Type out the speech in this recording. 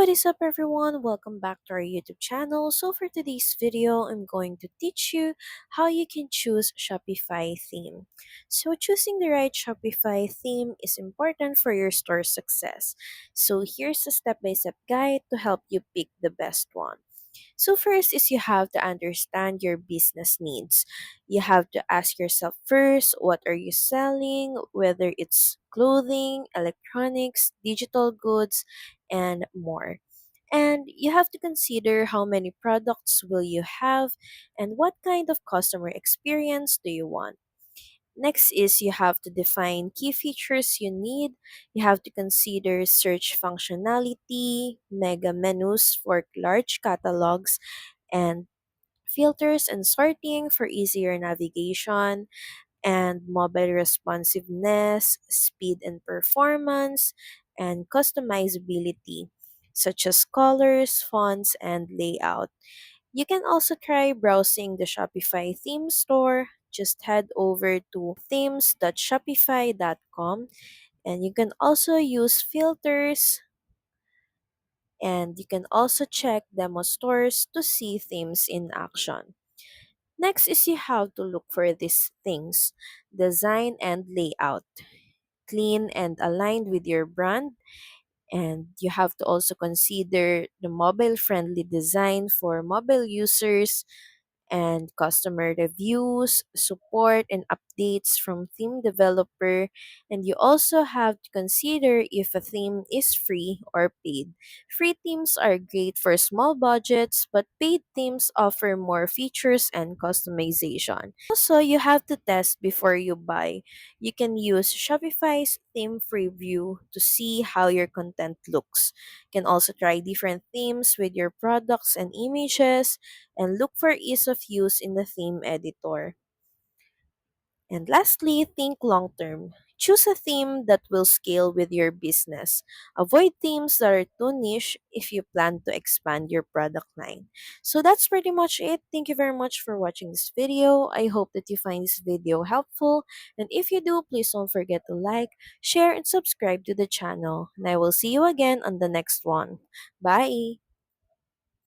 what is up everyone? Welcome back to our YouTube channel. So for today's video, I'm going to teach you how you can choose Shopify theme. So choosing the right Shopify theme is important for your store success. So here's a step-by-step guide to help you pick the best one. So first is you have to understand your business needs. You have to ask yourself first, what are you selling, whether it's clothing, electronics, digital goods, and more. And you have to consider how many products will you have and what kind of customer experience do you want. Next is you have to define key features you need. You have to consider search functionality, mega menus for large catalogs, and filters and sorting for easier navigation, and mobile responsiveness, speed and performance, and customizability, such as colors, fonts, and layout. You can also try browsing the Shopify theme store. Just head over to themes.shopify.com, and you can also use filters, and you can also check demo stores to see themes in action. Next is you have to look for these things: design and layout, clean and aligned with your brand. And you have to also consider the mobile friendly design for mobile users, and customer reviews, support, and updates from theme developer. And you also have to consider if a theme is free or paid. Free themes are great for small budgets, but paid themes offer more features and customization. Also, you have to test before you buy. You can use Shopify's theme preview to see how your content looks. You can also try different themes with your products and images, and look for ease of use in the theme editor. And lastly, think long term. Choose a theme that will scale with your business. Avoid themes that are too niche if you plan to expand your product line. So that's pretty much it. Thank you very much for watching this video. I hope that you find this video helpful. And if you do, please don't forget to like, share, and subscribe to the channel. And I will see you again on the next one. Bye!